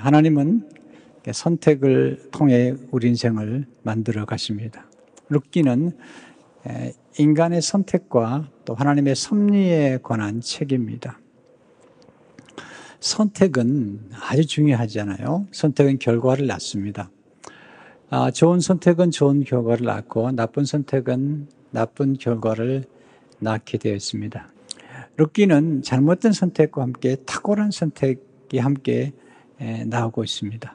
하나님은 선택을 통해 우리 인생을 만들어 가십니다. 룻기는 인간의 선택과 또 하나님의 섭리에 관한 책입니다. 선택은 아주 중요하잖아요. 선택은 결과를 낳습니다. 좋은 선택은 좋은 결과를 낳고 나쁜 선택은 나쁜 결과를 낳게 되어 있습니다. 룻기는 잘못된 선택과 함께 탁월한 선택이 함께 나오고 있습니다.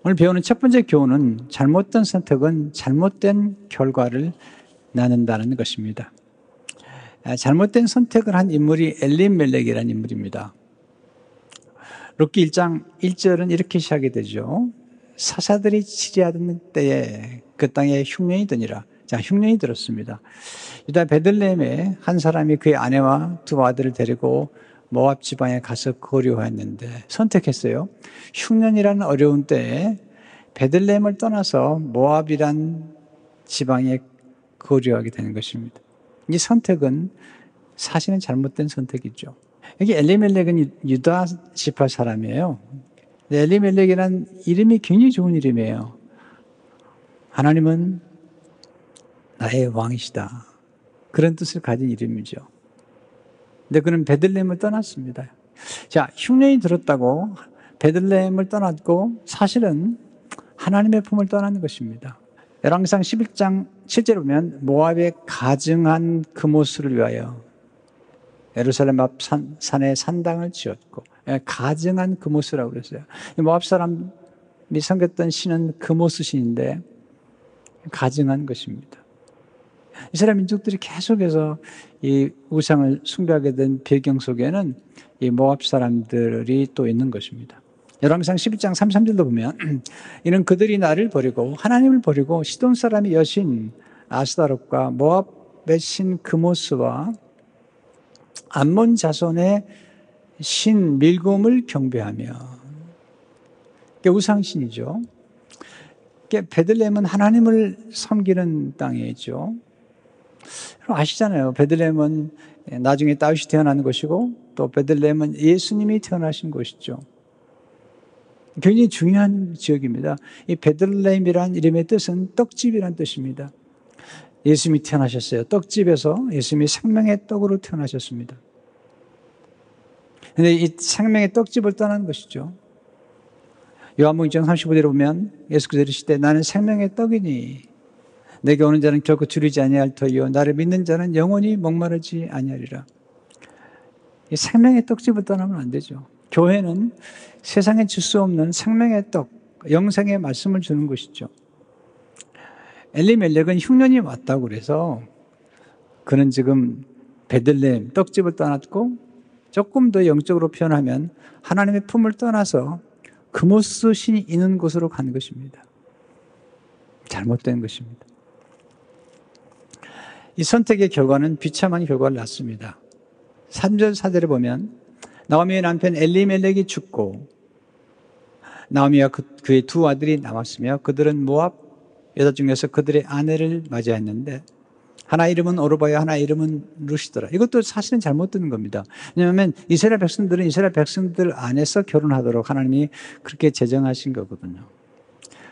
오늘 배우는 첫 번째 교훈은 잘못된 선택은 잘못된 결과를 낳는다는 것입니다. 잘못된 선택을 한 인물이 엘리멜렉이라는 인물입니다. 룻기 1장 1절은 이렇게 시작이 되죠. 사사들이 치리하던 때에 그 땅에 흉년이 드니라. 자, 흉년이 들었습니다. 유다 베들레헴에 한 사람이 그의 아내와 두 아들을 데리고 모압 지방에 가서 거류하였는데 선택했어요. 흉년이라는 어려운 때에 베들레헴을 떠나서 모압이란 지방에 거류하게 되는 것입니다. 이 선택은 사실은 잘못된 선택이죠. 여기 엘리멜렉은 유다 지파 사람이에요. 엘리멜렉이란 이름이 굉장히 좋은 이름이에요. 하나님은 나의 왕이시다. 그런 뜻을 가진 이름이죠. 근데 그는 베들레헴을 떠났습니다. 자, 흉년이 들었다고 베들레헴을 떠났고 사실은 하나님의 품을 떠나는 것입니다. 열왕기상 11장 7절에 보면 모압의 가증한 금오스를 위하여 예루살렘 앞 산에 산당을 지었고, 가증한 금오스라고 그랬어요. 모압 사람이 섬겼던 신은 금오스 신인데 가증한 것입니다. 이스라엘 민족들이 계속해서 이 우상을 숭배하게 된 배경 속에는 이 모압 사람들이 또 있는 것입니다. 열왕기상 12장 33절도 보면 이는 그들이 나를 버리고 하나님을 버리고 시돈 사람의 여신 아스다롯과 모압의 신 그모스와 암몬 자손의 신 밀곰을 경배하며, 우상신이죠. 베들레헴은 하나님을 섬기는 땅이죠. 아시잖아요. 베들레헴은 나중에 다윗이 태어나는 것이고 또 베들레헴은 예수님이 태어나신 곳이죠. 굉장히 중요한 지역입니다. 이 베들레헴이라는 이름의 뜻은 떡집이라는 뜻입니다. 예수님이 태어나셨어요. 떡집에서 예수님이 생명의 떡으로 태어나셨습니다. 그런데 이 생명의 떡집을 떠난 것이죠. 요한복음 2장 35절에 보면 예수께서 이르시되 나는 생명의 떡이니 내게 오는 자는 결코 줄이지 아니할 터이요 나를 믿는 자는 영원히 목마르지 아니하리라. 이 생명의 떡집을 떠나면 안 되죠. 교회는 세상에 줄 수 없는 생명의 떡, 영생의 말씀을 주는 것이죠. 엘리멜렉은 흉년이 왔다고 그래서 그는 지금 베들레헴 떡집을 떠났고 조금 더 영적으로 표현하면 하나님의 품을 떠나서 그모스 신이 있는 곳으로 간 것입니다. 잘못된 것입니다. 이 선택의 결과는 비참한 결과를 낳습니다. 3절 4절에 보면 나오미의 남편 엘리멜렉이 죽고 나오미와 그의 두 아들이 남았으며 그들은 모압 여자 중에서 그들의 아내를 맞이했는데 하나 이름은 오르바요 하나 이름은 룻이더라. 이것도 사실은 잘못된 겁니다. 왜냐하면 이스라엘 백성들은 이스라엘 백성들 안에서 결혼하도록 하나님이 그렇게 제정하신 거거든요.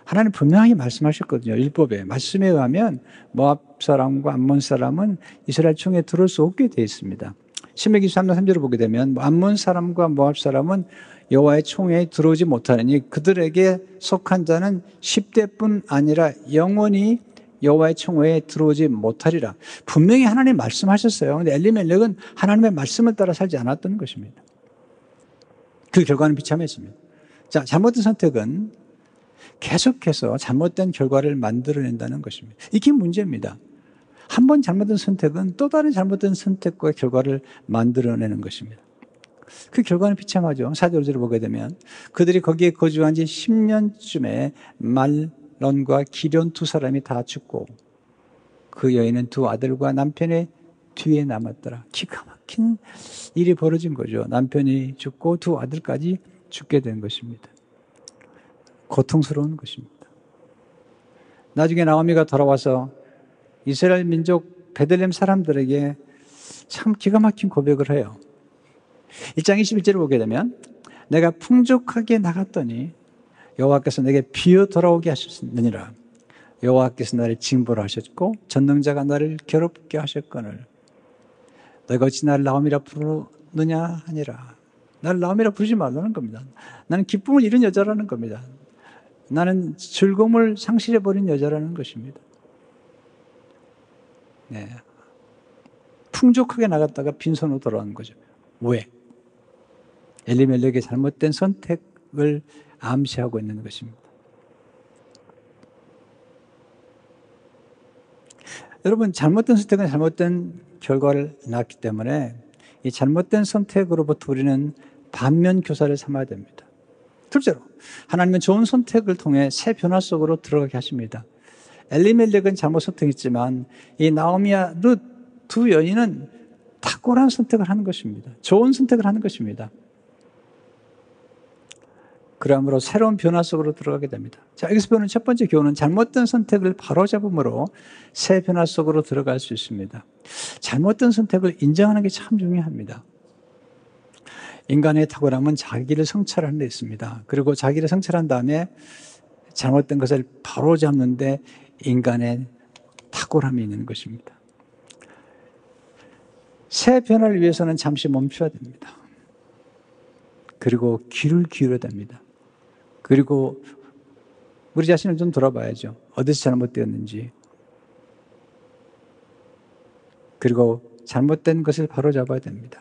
하나님 분명하게 말씀하셨거든요. 율법에. 말씀에 의하면 모압 사람과 암몬 사람은 이스라엘 총에 들어올 수 없게 되어 있습니다. 신명기 23장 3절을 보게 되면 암몬 사람과 모압 사람은 여호와의 총회에 들어오지 못하느니 그들에게 속한 자는 10대뿐 아니라 영원히 여호와의 총회에 들어오지 못하리라. 분명히 하나님 말씀하셨어요. 그런데 엘리멜렉은 하나님의 말씀을 따라 살지 않았던 것입니다. 그 결과는 비참했습니다. 자, 잘못된 선택은 계속해서 잘못된 결과를 만들어낸다는 것입니다. 이게 문제입니다. 한 번 잘못된 선택은 또 다른 잘못된 선택과 결과를 만들어내는 것입니다. 그 결과는 비참하죠. 4절 5절을 보게 되면 그들이 거기에 거주한 지 10년쯤에 말론과 기련 두 사람이 다 죽고 그 여인은 두 아들과 남편의 뒤에 남았더라. 기가 막힌 일이 벌어진 거죠. 남편이 죽고 두 아들까지 죽게 된 것입니다. 고통스러운 것입니다. 나중에 나오미가 돌아와서 이스라엘 민족 베들레헴 사람들에게 참 기가 막힌 고백을 해요. 1장 21절을 보게 되면 내가 풍족하게 나갔더니 여호와께서 내게 비어 돌아오게 하셨느니라. 여호와께서 나를 징벌 하셨고 전능자가 나를 괴롭게 하셨거늘 너희가 어찌 나를 나옴이라 부르느냐 하니라. 나를 나옴이라 부르지 말라는 겁니다. 나는 기쁨을 잃은 여자라는 겁니다. 나는 즐거움을 상실해버린 여자라는 것입니다. 네. 풍족하게 나갔다가 빈손으로 돌아오는 거죠. 왜? 엘리멜렉의 잘못된 선택을 암시하고 있는 것입니다. 여러분, 잘못된 선택은 잘못된 결과를 낳기 때문에 이 잘못된 선택으로부터 우리는 반면 교사를 삼아야 됩니다. 둘째로, 하나님은 좋은 선택을 통해 새 변화 속으로 들어가게 하십니다. 엘리멜렉은 잘못 선택했지만 이 나오미와 룻 두 여인은 탁월한 선택을 하는 것입니다. 좋은 선택을 하는 것입니다. 그러므로 새로운 변화 속으로 들어가게 됩니다. 자, 여기서 배우는 첫 번째 교훈은 잘못된 선택을 바로잡음으로 새 변화 속으로 들어갈 수 있습니다. 잘못된 선택을 인정하는 게 참 중요합니다. 인간의 탁월함은 자기를 성찰하는 데 있습니다. 그리고 자기를 성찰한 다음에 잘못된 것을 바로잡는 데 인간의 탁월함이 있는 것입니다. 새 변화를 위해서는 잠시 멈춰야 됩니다. 그리고 귀를 기울여야 됩니다. 그리고 우리 자신을 좀 돌아봐야죠. 어디서 잘못되었는지. 그리고 잘못된 것을 바로잡아야 됩니다.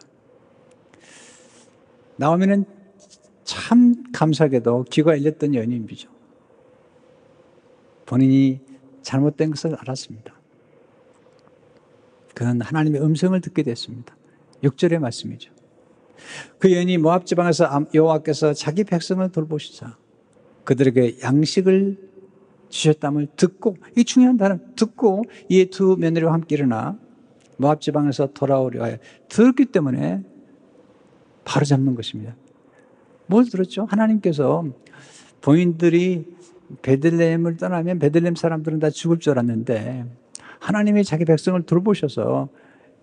나오미는 참 감사하게도 귀가 열렸던 여인이죠. 본인이 잘못된 것을 알았습니다. 그는 하나님의 음성을 듣게 됐습니다. 6절의 말씀이죠. 그 여인이 모압 지방에서 여호와께서 자기 백성을 돌보시자 그들에게 양식을 주셨담을 듣고, 이 중요한 단어, 듣고 이 두 며느리와 함께 일어나 모압 지방에서 돌아오려 하여 들었기 때문에 바로 잡는 것입니다. 뭘 들었죠? 하나님께서 본인들이 베들레헴을 떠나면 베들레헴 사람들은 다 죽을 줄 알았는데 하나님이 자기 백성을 돌보셔서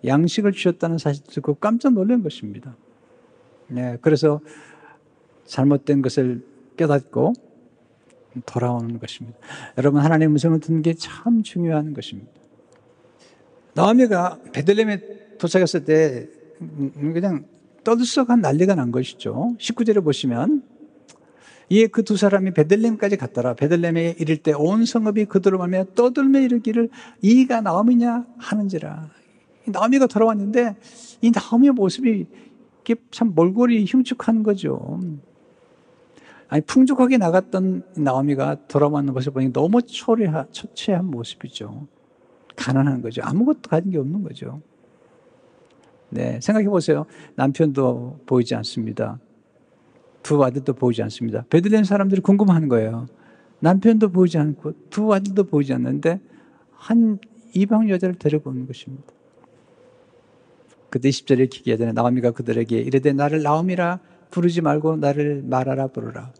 양식을 주셨다는 사실을 듣고 깜짝 놀란 것입니다. 네, 그래서 잘못된 것을 깨닫고 돌아오는 것입니다. 여러분, 하나님의 음성을 듣는 게 참 중요한 것입니다. 나오미가 베들레헴에 도착했을 때 그냥 떠들썩한 난리가 난 것이죠. 19절에 보시면 이에 그 두 사람이 베들레헴까지 갔더라. 베들레헴에 이를 때 온 성읍이 그들로 말미암아 떠들며 이르기를 이가 나오미냐 하는지라. 나오미가 돌아왔는데 이 나오미의 모습이 참 몰골이 흉측한 거죠. 아니, 풍족하게 나갔던 나오미가 돌아왔는 것을 보니 너무 초췌한 모습이죠. 가난한 거죠. 아무것도 가진 게 없는 거죠. 네, 생각해 보세요. 남편도 보이지 않습니다. 두 아들도 보이지 않습니다. 베들레헴 사람들이 궁금한 거예요. 남편도 보이지 않고 두 아들도 보이지 않는데 한 이방 여자를 데리고 오는 것입니다. 그때 20절에 기기하잖아요. 나오미가 그들에게 이르되 나를 나오미라 부르지 말고 나를 마라라 부르라.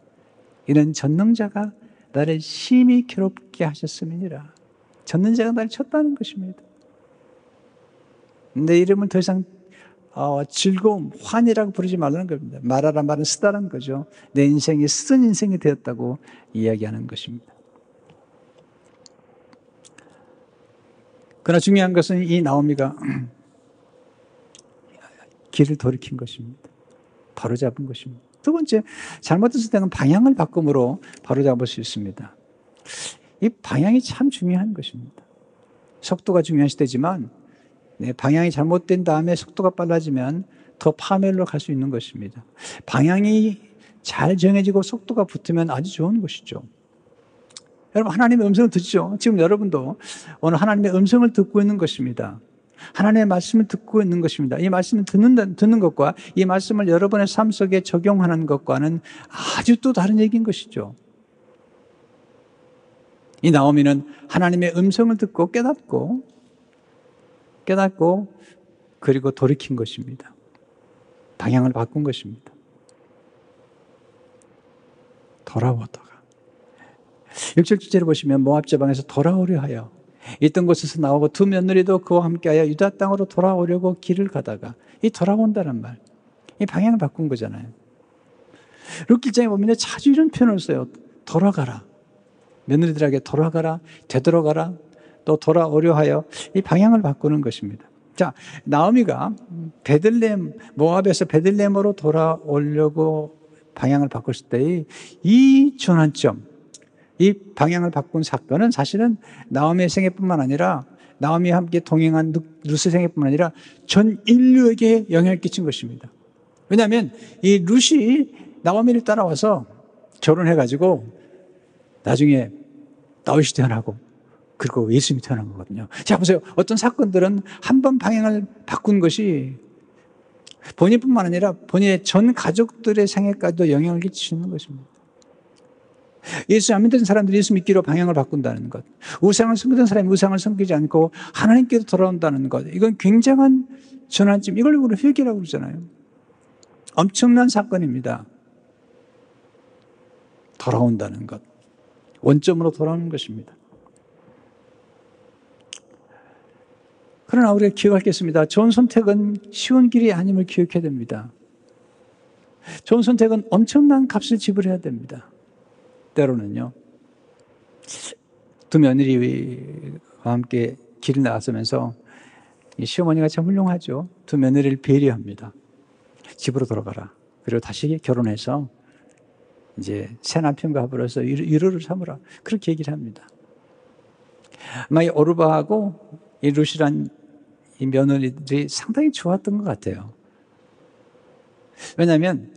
이는 전능자가 나를 심히 괴롭게 하셨음이니라. 전능자가 나를 쳤다는 것입니다. 내 이름을 더 이상 즐거움, 환이라고 부르지 말라는 겁니다. 말하라 말은 쓰다라는 거죠. 내 인생이 쓴 인생이 되었다고 이야기하는 것입니다. 그러나 중요한 것은 이 나오미가 길을 돌이킨 것입니다. 바로잡은 것입니다. 두 번째, 잘못된 선택은 방향을 바꿈으로 바로잡을 수 있습니다. 이 방향이 참 중요한 것입니다. 속도가 중요한 시대지만 방향이 잘못된 다음에 속도가 빨라지면 더 파멸로 갈 수 있는 것입니다. 방향이 잘 정해지고 속도가 붙으면 아주 좋은 것이죠. 여러분, 하나님의 음성을 듣죠? 지금 여러분도 오늘 하나님의 음성을 듣고 있는 것입니다. 하나님의 말씀을 듣고 있는 것입니다. 이 말씀을 듣는 것과 이 말씀을 여러분의 삶 속에 적용하는 것과는 아주 또 다른 얘기인 것이죠. 이 나오미는 하나님의 음성을 듣고 깨닫고 그리고 돌이킨 것입니다. 방향을 바꾼 것입니다. 돌아오다가 6절 7절을 보시면 모압 지방에서 돌아오려 하여 있던 곳에서 나오고 두 며느리도 그와 함께하여 유다 땅으로 돌아오려고 길을 가다가 이 돌아온다는 말, 이 방향을 바꾼 거잖아요. 룻 길장에 보면 자주 이런 표현을 써요. 돌아가라. 며느리들에게 돌아가라, 되돌아가라, 또 돌아오려 하여 이 방향을 바꾸는 것입니다. 자, 나오미가 베들레헴, 모압에서 베들레헴으로 돌아오려고 방향을 바꿨을 때 이 전환점, 이 방향을 바꾼 사건은 사실은 나오미의 생애뿐만 아니라 나오미와 함께 동행한 룻의 생애뿐만 아니라 전 인류에게 영향을 끼친 것입니다. 왜냐하면 이 룻이 나오미를 따라와서 결혼해가지고 나중에 다윗이 태어나고 그리고 예수님이 태어난 거거든요. 자, 보세요. 어떤 사건들은 한 번 방향을 바꾼 것이 본인뿐만 아니라 본인의 전 가족들의 생애까지도 영향을 끼치는 것입니다. 예수 안 믿는 사람들이 예수 믿기로 방향을 바꾼다는 것, 우상을 섬기던 사람이 우상을 섬기지 않고 하나님께로 돌아온다는 것, 이건 굉장한 전환점, 이걸 우리 회개라고 그러잖아요. 엄청난 사건입니다. 돌아온다는 것, 원점으로 돌아오는 것입니다. 그러나 우리가 기억할 게 있습니다. 좋은 선택은 쉬운 길이 아님을 기억해야 됩니다. 좋은 선택은 엄청난 값을 지불해야 됩니다. 때로는요. 두 며느리와 함께 길을 나가면서 시어머니가 참 훌륭하죠. 두 며느리를 배려합니다. 집으로 돌아가라. 그리고 다시 결혼해서 이제 새 남편과 합으로서 위로를 삼으라. 그렇게 얘기를 합니다. 아마 이 오르바하고 이 룻이란 이 며느리들이 상당히 좋았던 것 같아요. 왜냐하면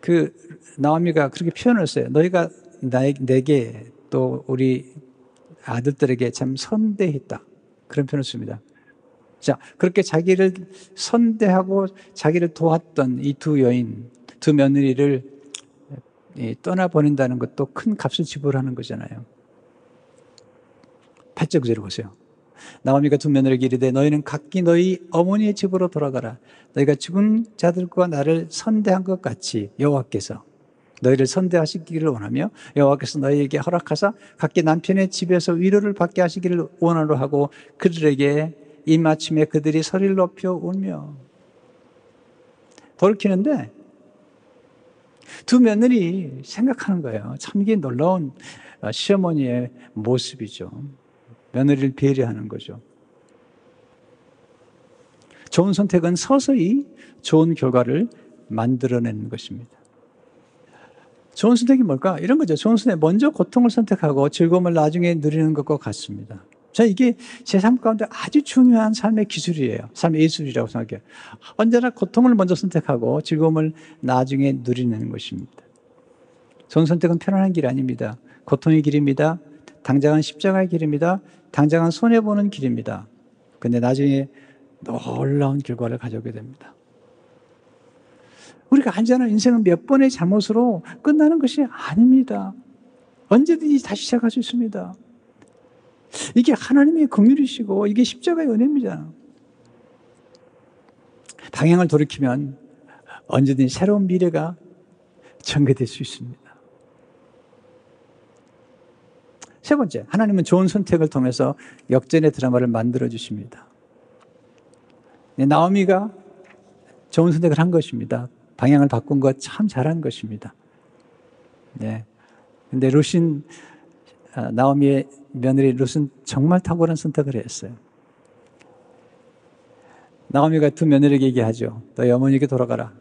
그 나오미가 그렇게 표현을 했어요. 너희가 내게 또 우리 아들들에게 참 선대했다. 그런 표현을 씁니다. 자, 그렇게 자기를 선대하고 자기를 도왔던 이 두 여인, 두 며느리를 떠나보낸다는 것도 큰 값을 지불하는 거잖아요. 8절 9절을 보세요. 나오미가 두 며느리에게 이르되 너희는 각기 너희 어머니의 집으로 돌아가라. 너희가 죽은 자들과 나를 선대한 것 같이 여호와께서 너희를 선대하시기를 원하며 여호와께서 너희에게 허락하사 각기 남편의 집에서 위로를 받게 하시기를 원하노 하고 그들에게 입맞춤에 그들이 소리를 높여 울며 돌이키는데 두 며느리 생각하는 거예요. 참 이게 놀라운 시어머니의 모습이죠. 며느리를 배려하는 거죠. 좋은 선택은 서서히 좋은 결과를 만들어내는 것입니다. 좋은 선택이 뭘까? 이런 거죠. 좋은 선택, 먼저 고통을 선택하고 즐거움을 나중에 누리는 것과 같습니다. 자, 이게 제 삶 가운데 아주 중요한 삶의 기술이에요. 삶의 예술이라고 생각해요. 언제나 고통을 먼저 선택하고 즐거움을 나중에 누리는 것입니다. 좋은 선택은 편안한 길이 아닙니다. 고통의 길입니다. 당장은 십자가의 길입니다. 당장은 손해보는 길입니다. 근데 나중에 놀라운 결과를 가져오게 됩니다. 우리가 알잖아요. 인생은 몇 번의 잘못으로 끝나는 것이 아닙니다. 언제든지 다시 시작할 수 있습니다. 이게 하나님의 긍휼이시고 이게 십자가의 은혜입니다. 방향을 돌이키면 언제든지 새로운 미래가 전개될 수 있습니다. 세 번째, 하나님은 좋은 선택을 통해서 역전의 드라마를 만들어 주십니다. 나오미가 좋은 선택을 한 것입니다. 방향을 바꾼 것 참 잘한 것입니다. 네. 근데 룻은, 나오미의 며느리 룻은 정말 탁월한 선택을 했어요. 나오미가 두 며느리에게 얘기하죠. 너희 어머니에게 돌아가라.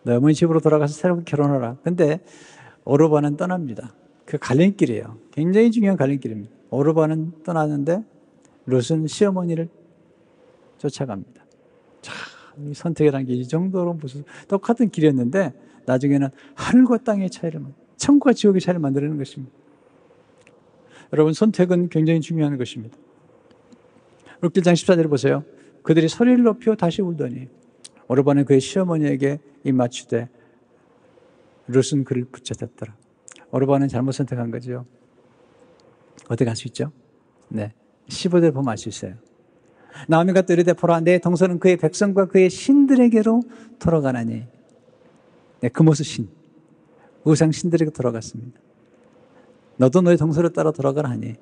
너희 어머니 집으로 돌아가서 새롭게 결혼하라. 근데 오르바는 떠납니다. 그 갈림길이에요. 굉장히 중요한 갈림길입니다. 오르바는 떠나는데 룻은 시어머니를 쫓아갑니다. 자, 이 선택이라는 게 이 정도로 무슨 똑같은 길이었는데 나중에는 하늘과 땅의 차이를, 천국과 지옥의 차이를 만드는 것입니다. 여러분, 선택은 굉장히 중요한 것입니다. 룻 1장 14절을 보세요. 그들이 소리를 높여 다시 울더니 오르바는 그의 시어머니에게 입맞추되 룻은 그를 붙잡았더라. 오르바는 잘못 선택한 거죠. 어떻게 할 수 있죠? 네, 15절 보면 알 수 있어요. 나오미가 또 이르되 보라 내 동서는 그의 백성과 그의 신들에게로 돌아가나니. 네, 그 모습 신, 우상 신들에게 돌아갔습니다. 너도 너의 동서를 따라 돌아가라 하니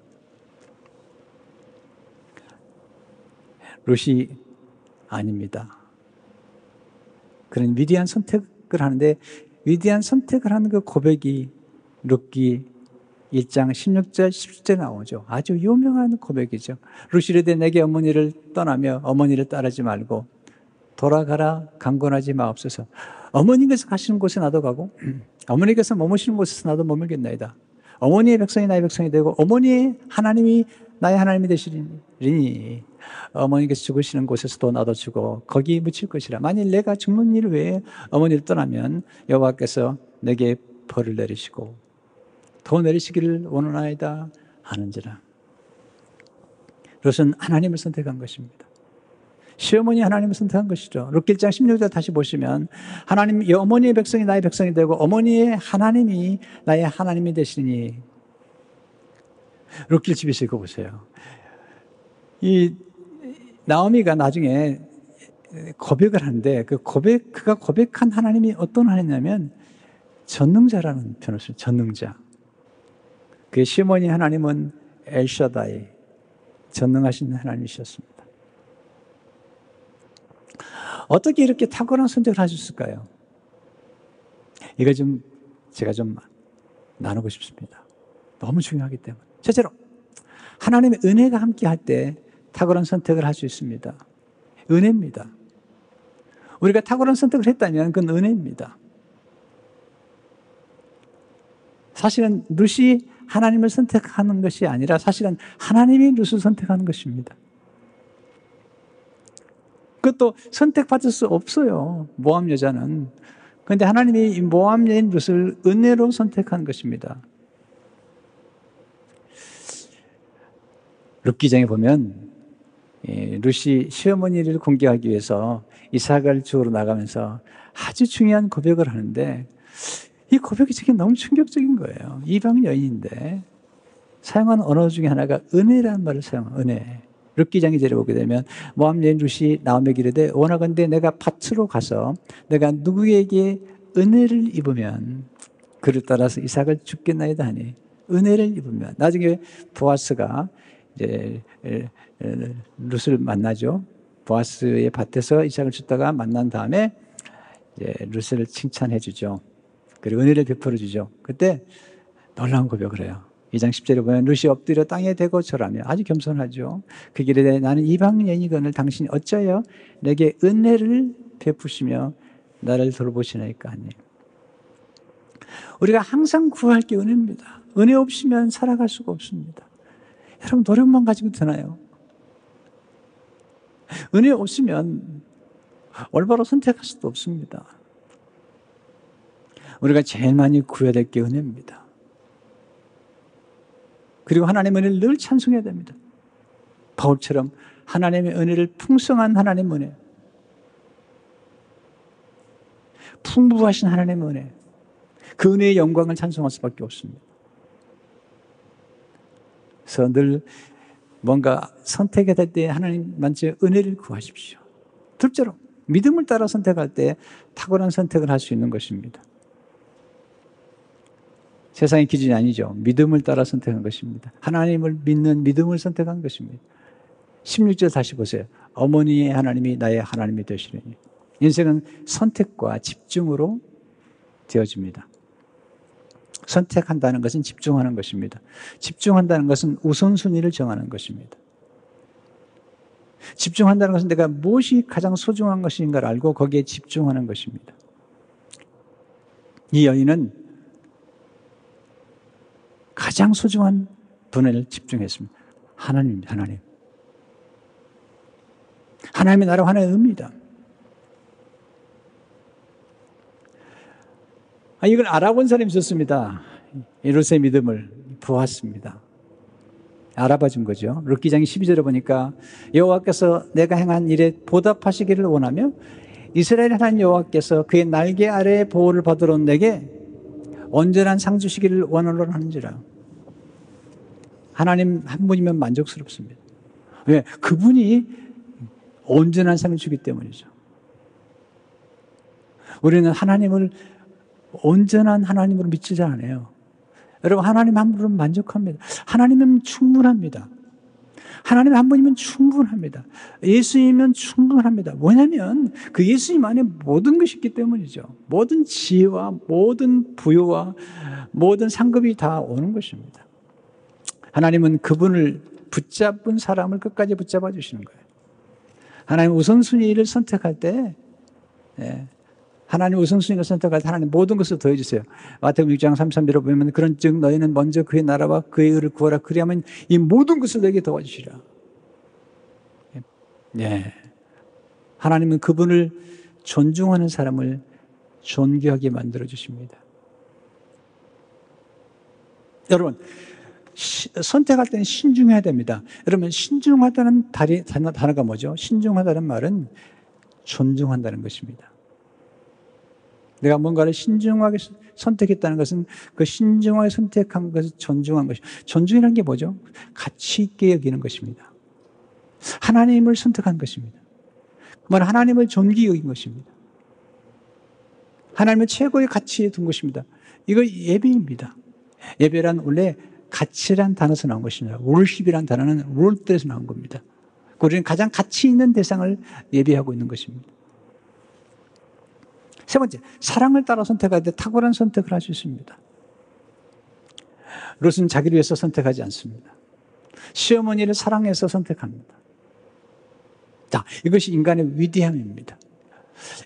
룻이 아닙니다. 그런 위대한 선택을 하는데 위대한 선택을 하는 그 고백이 룻기 1장 16절 17절 나오죠. 아주 유명한 고백이죠. 룻이 이르되 내게 어머니를 떠나며 어머니를 따르지 말고 돌아가라 강권하지 마옵소서. 어머니께서 가시는 곳에 나도 가고 어머니께서 머무시는 곳에서 나도 머물겠나이다. 어머니의 백성이 나의 백성이 되고 어머니의 하나님이 나의 하나님이 되시리니 어머니께서 죽으시는 곳에서도 나도 죽어 거기 묻힐 것이라. 만일 내가 죽는 일 외에 어머니를 떠나면 여호와께서 내게 벌을 내리시고 더 내리시기를 원하나이다 하는지라. 롯은 하나님을 선택한 것입니다. 시어머니 하나님을 선택한 것이죠. 룻기 1장 16절 다시 보시면 하나님 어머니의 백성이 나의 백성이 되고 어머니의 하나님이 나의 하나님이 되시니. 룻기를 집에서 읽어보세요. 이 나오미가 나중에 고백을 하는데 그가 고백한 하나님이 어떤 하나님이냐면 전능자라는 표현을 써요. 전능자. 그 시어머니 하나님은 엘샤다이, 전능하신 하나님이셨습니다. 어떻게 이렇게 탁월한 선택을 하셨을까요? 이거 제가 좀 나누고 싶습니다. 너무 중요하기 때문에. 첫째로, 하나님의 은혜가 함께 할 때 탁월한 선택을 할 수 있습니다. 은혜입니다. 우리가 탁월한 선택을 했다면 그건 은혜입니다. 사실은 룻이 하나님을 선택하는 것이 아니라 사실은 하나님이 룻을 선택하는 것입니다. 그것도 선택받을 수 없어요. 모함 여자는. 그런데 하나님이 이 모함 여인 룻을 은혜로 선택한 것입니다. 룻기장에 보면 룻이 시어머니를 공개하기 위해서 이삭을 주우러 나가면서 아주 중요한 고백을 하는데 이 고백이 제게 너무 충격적인 거예요. 이방 여인인데 사용한 언어 중에 하나가 은혜라는 말을 사용해요. 은혜. 룻기장 2절에 보게 되면 모함 여인 룻이 나오미에게 이르되 원하건대 내가 밭으로 가서 내가 누구에게 은혜를 입으면 그를 따라서 이삭을 죽겠나이다 하니 은혜를 입으면 나중에 보아스가 이제 룻을 만나죠. 보아스의 밭에서 이삭을 줬다가 만난 다음에 이제 룻을 칭찬해 주죠. 그리고 은혜를 베풀어 주죠. 그때 놀라운 고백을 해요. 2장 10절에 보면 룻이 엎드려 땅에 대고 절하며 아주 겸손하죠. 그 길에 나는 이방 여인이거늘 당신이 어찌하여 내게 은혜를 베푸시며 나를 돌보시나이까 하니. 우리가 항상 구할 게 은혜입니다. 은혜 없이면 살아갈 수가 없습니다. 여러분 노력만 가지고 되나요? 은혜 없으면 올바로 선택할 수도 없습니다. 우리가 제일 많이 구해야 될 게 은혜입니다. 그리고 하나님의 은혜를 늘 찬송해야 됩니다. 바울처럼 하나님의 은혜를 풍성한 하나님의 은혜, 풍부하신 하나님의 은혜, 그 은혜의 영광을 찬송할 수밖에 없습니다. 그래서 늘 뭔가 선택해야 될 때 하나님만의 은혜를 구하십시오. 둘째로 믿음을 따라 선택할 때 탁월한 선택을 할 수 있는 것입니다. 세상의 기준이 아니죠. 믿음을 따라 선택한 것입니다. 하나님을 믿는 믿음을 선택한 것입니다. 16절 다시 보세요. 어머니의 하나님이 나의 하나님이 되시리니. 인생은 선택과 집중으로 되어집니다. 선택한다는 것은 집중하는 것입니다. 집중한다는 것은 우선순위를 정하는 것입니다. 집중한다는 것은 내가 무엇이 가장 소중한 것인가를 알고 거기에 집중하는 것입니다. 이 여인은 가장 소중한 분을 집중했습니다. 하나님입니다. 하나님. 하나님의 나라 하나의 의미다. 이걸 알아본 사람이 있었습니다. 룻의 믿음을 보았습니다. 알아봐 준 거죠. 룻기장 12절에 보니까 여호와께서 내가 행한 일에 보답하시기를 원하며 이스라엘 하나님 여호와께서 그의 날개 아래에 보호를 받으러 내게 온전한 상 주시기를 원하노라 하는지라. 하나님 한 분이면 만족스럽습니다. 왜? 그분이 온전한 상을 주기 때문이죠. 우리는 하나님을 온전한 하나님으로 믿지 않아요. 여러분 하나님 한 분은 만족합니다. 하나님은 충분합니다. 하나님 한 분이면 충분합니다. 예수님이면 충분합니다. 뭐냐면 그 예수님 안에 모든 것이 있기 때문이죠. 모든 지혜와 모든 부여와 모든 상급이 다 오는 것입니다. 하나님은 그분을 붙잡은 사람을 끝까지 붙잡아 주시는 거예요. 하나님 우선순위를 선택할 때, 하나님 우선순위를 선택할 때 하나님 모든 것을 더해주세요. 마태복음 6장 33절에 보면 그런즉 너희는 먼저 그의 나라와 그의 의를 구하라. 그리하면 이 모든 것을 너에게 더해주시라. 하나님은 그분을 존중하는 사람을 존귀하게 만들어 주십니다. 여러분, 선택할 때는 신중해야 됩니다. 여러분, 신중하다는 단어가 뭐죠? 신중하다는 말은 존중한다는 것입니다. 내가 뭔가를 신중하게 선택했다는 것은 그 신중하게 선택한 것을 존중한 것입니다. 존중이라는 게 뭐죠? 가치 있게 여기는 것입니다. 하나님을 선택한 것입니다. 그말 하나님을 존귀 여긴 것입니다. 하나님을 최고의 가치에 둔 것입니다. 이거 예배입니다. 예배란 원래 가치란 단어에서 나온 것입니다. 월십이란 단어는 월드에서 나온 겁니다. 우리는 가장 가치 있는 대상을 예배하고 있는 것입니다. 세 번째, 사랑을 따라 선택할 때 탁월한 선택을 할 수 있습니다. 롯은 자기를 위해서 선택하지 않습니다. 시어머니를 사랑해서 선택합니다. 자, 이것이 인간의 위대함입니다.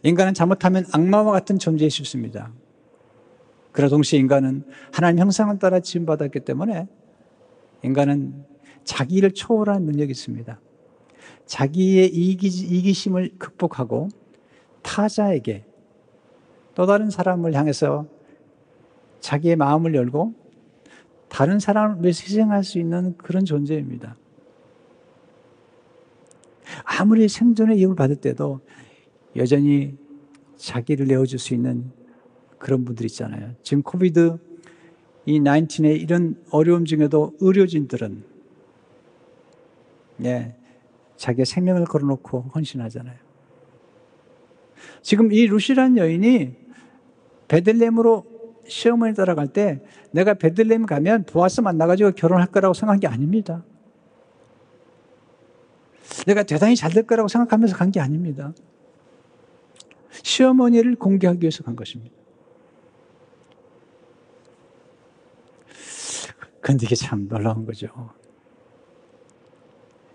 인간은 잘못하면 악마와 같은 존재일 수 있습니다. 그러나 동시에 인간은 하나님 형상을 따라 지음받았기 때문에 인간은 자기를 초월하는 능력이 있습니다. 자기의 이기심을 극복하고 타자에게 또 다른 사람을 향해서 자기의 마음을 열고 다른 사람을 위해서 희생할 수 있는 그런 존재입니다. 아무리 생존의 위협을 받을 때도 여전히 자기를 내어줄 수 있는 그런 분들 있잖아요. 지금 코비드 이 19의 이런 어려움 중에도 의료진들은 자기의 생명을 걸어놓고 헌신하잖아요. 지금 이 루시라는 여인이 베들레헴으로 시어머니 따라갈 때 내가 베들레헴 가면 보아스 만나가지고 결혼할 거라고 생각한 게 아닙니다. 내가 대단히 잘 될 거라고 생각하면서 간 게 아닙니다. 시어머니를 공개하기 위해서 간 것입니다. 그런데 이게 참 놀라운 거죠.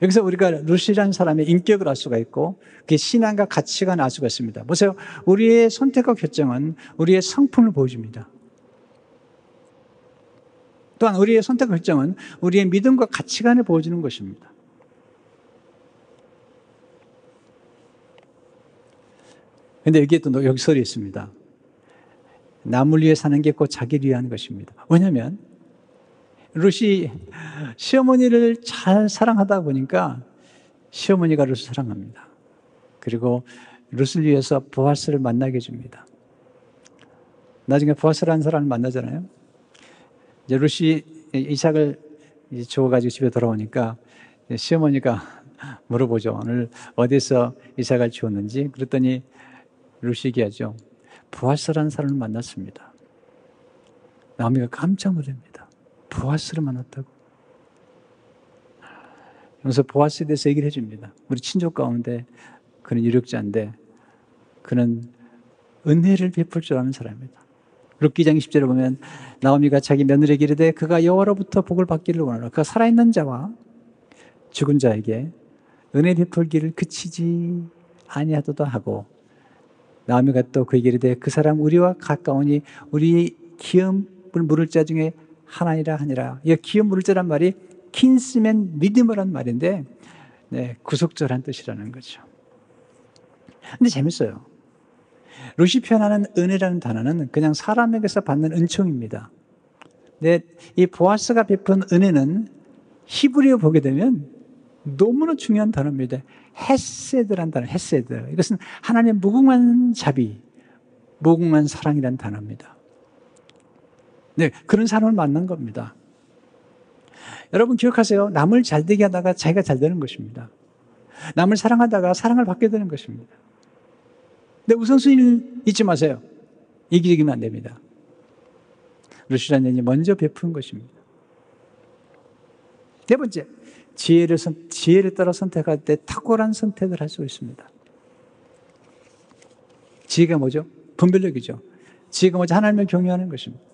여기서 우리가 루시라는 사람의 인격을 알 수가 있고 그의 신앙과 가치관을 알 수가 있습니다. 보세요. 우리의 선택과 결정은 우리의 성품을 보여줍니다. 또한 우리의 선택과 결정은 우리의 믿음과 가치관을 보여주는 것입니다. 그런데 여기에 또 역설이 있습니다. 남을 위해 사는 게 곧 자기를 위한 것입니다. 왜냐하면 룻이 시어머니를 잘 사랑하다 보니까 시어머니가 룻을 사랑합니다. 그리고 룻을 위해서 보아스를 만나게 해줍니다. 나중에 보아스라는 사람을 만나잖아요. 이제 룻이 이삭을 주워가지고 집에 돌아오니까 시어머니가 물어보죠. 오늘 어디서 이삭을 주웠는지. 그랬더니 룻이 얘기하죠. 보아스라는 사람을 만났습니다. 나오미가 깜짝 놀랍니다. 보아스를 만났다고. 그래서 보아스에 대해서 얘기를 해줍니다. 우리 친족 가운데 그는 유력자인데 그는 은혜를 베풀 줄 아는 사람입니다. 룻기 2장 20절에 보면 나오미가 자기 며느리에게 이르되 그가 여호와로부터 복을 받기를 원하노라. 그가 살아있는 자와 죽은 자에게 은혜 베풀기를 그치지 아니하도다 하고 나오미가 또 그에게 이르되 그 사람 우리와 가까우니 우리 기업을 물을 자 중에 하나이라 하니라. 이 기업 물을 자란 말이 킨스맨 리디머란 말인데 구속자란 뜻이라는 거죠. 근데 재밌어요. 룻이 표현하는 은혜라는 단어는 그냥 사람에게서 받는 은총입니다. 근데 이 보아스가 베푼 은혜는 히브리어 보게 되면 너무나 중요한 단어입니다. 헤세드란 단어, 헤세드. 이것은 하나님의 무궁한 자비, 무궁한 사랑이라는 단어입니다. 그런 사람을 만난 겁니다. 여러분 기억하세요. 남을 잘되게 하다가 자기가 잘 되는 것입니다. 남을 사랑하다가 사랑을 받게 되는 것입니다. 근데 우선순위를 잊지 마세요. 이기적이면 안 됩니다. 룻이라는 여인이 먼저 베푼 것입니다. 네 번째, 지혜를 따라 선택할 때 탁월한 선택을 할 수 있습니다. 지혜가 뭐죠? 분별력이죠. 지혜가 뭐죠? 하나님을 경외하는 것입니다.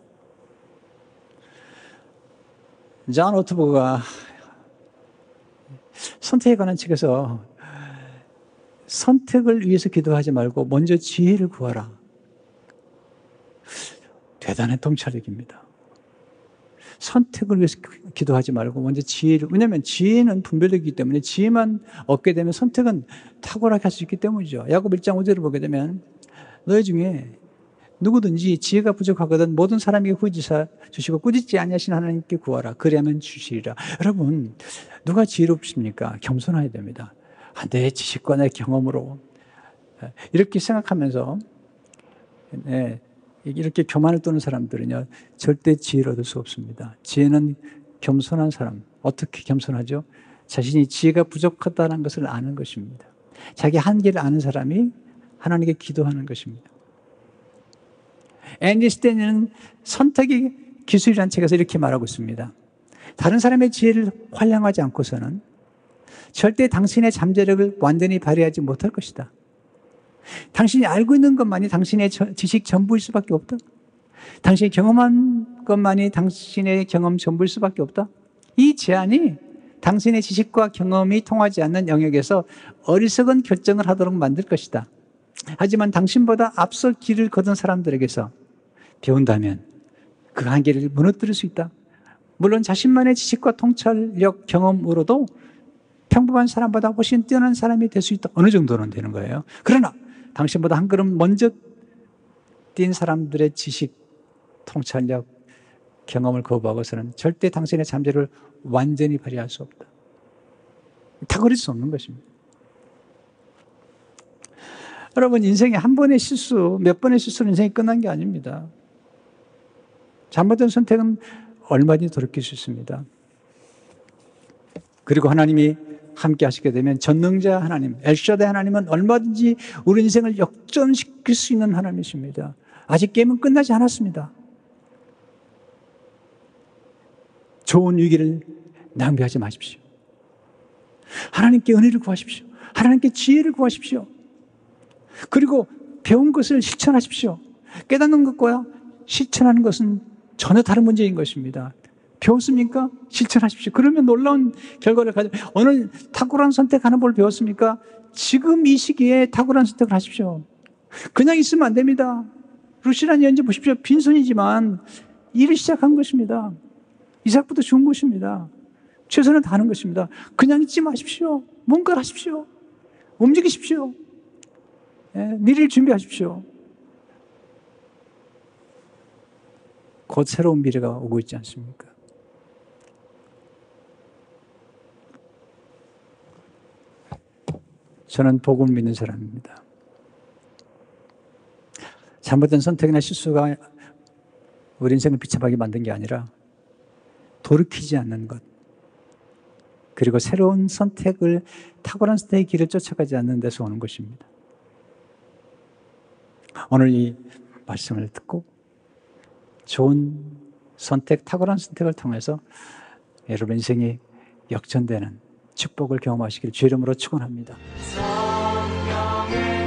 존 오트버그가 선택에 관한 책에서 선택을 위해서 기도하지 말고 먼저 지혜를 구하라. 대단한 통찰력입니다. 선택을 위해서 기도하지 말고 먼저 지혜를, 왜냐하면 지혜는 분별력이기 때문에 지혜만 얻게 되면 선택은 탁월하게 할 수 있기 때문이죠. 야고보 1장 5절을 보게 되면 너희 중에 누구든지 지혜가 부족하거든 모든 사람에게 후지사 주시고 꾸짖지 아니하신 하나님께 구하라. 그리하면 주시리라. 여러분, 누가 지혜롭습니까? 겸손해야 됩니다. 내 지식과 내 경험으로 이렇게 생각하면서 이렇게 교만을 떠는 사람들은요 절대 지혜를 얻을 수 없습니다. 지혜는 겸손한 사람. 어떻게 겸손하죠? 자신이 지혜가 부족하다는 것을 아는 것입니다. 자기 한계를 아는 사람이 하나님께 기도하는 것입니다. 앤디 스탠리는 선택의 기술이라는 책에서 이렇게 말하고 있습니다. 다른 사람의 지혜를 활용하지 않고서는 절대 당신의 잠재력을 완전히 발휘하지 못할 것이다. 당신이 알고 있는 것만이 당신의 지식 전부일 수밖에 없다. 당신이 경험한 것만이 당신의 경험 전부일 수밖에 없다. 이 제안이 당신의 지식과 경험이 통하지 않는 영역에서 어리석은 결정을 하도록 만들 것이다. 하지만 당신보다 앞서 길을 걷은 사람들에게서 배운다면 그 한계를 무너뜨릴 수 있다. 물론 자신만의 지식과 통찰력, 경험으로도 평범한 사람보다 훨씬 뛰어난 사람이 될 수 있다. 어느 정도는 되는 거예요. 그러나 당신보다 한 걸음 먼저 뛴 사람들의 지식, 통찰력, 경험을 거부하고서는 절대 당신의 잠재력을 완전히 발휘할 수 없다. 탁월할 수 없는 것입니다. 여러분, 인생에 한 번의 실수, 몇 번의 실수로 인생이 끝난 게 아닙니다. 잘못된 선택은 얼마든지 돌이킬 수 있습니다. 그리고 하나님이 함께 하시게 되면 전능자 하나님, 엘샤다이 하나님은 얼마든지 우리 인생을 역전시킬 수 있는 하나님이십니다. 아직 게임은 끝나지 않았습니다. 좋은 위기를 낭비하지 마십시오. 하나님께 은혜를 구하십시오. 하나님께 지혜를 구하십시오. 그리고 배운 것을 실천하십시오. 깨닫는 것과 실천하는 것은 전혀 다른 문제인 것입니다. 배웠습니까? 실천하십시오. 그러면 놀라운 결과를 오늘 탁월한 선택하는 법을 배웠습니까? 지금 이 시기에 탁월한 선택을 하십시오. 그냥 있으면 안 됩니다. 루시란 연재 보십시오. 빈손이지만 일을 시작한 것입니다. 이삭부터 죽은 것입니다. 최선을 다하는 것입니다. 그냥 있지 마십시오. 뭔가를 하십시오. 움직이십시오. 미래를 준비하십시오. 곧 새로운 미래가 오고 있지 않습니까? 저는 복음을 믿는 사람입니다. 잘못된 선택이나 실수가 우리 인생을 비참하게 만든 게 아니라 돌이키지 않는 것, 그리고 새로운 선택을, 탁월한 선택의 길을 쫓아가지 않는 데서 오는 것입니다. 오늘 이 말씀을 듣고 좋은 선택, 탁월한 선택을 통해서 여러분 인생이 역전되는 축복을 경험하시길 주의 이름으로 축원합니다. 성령을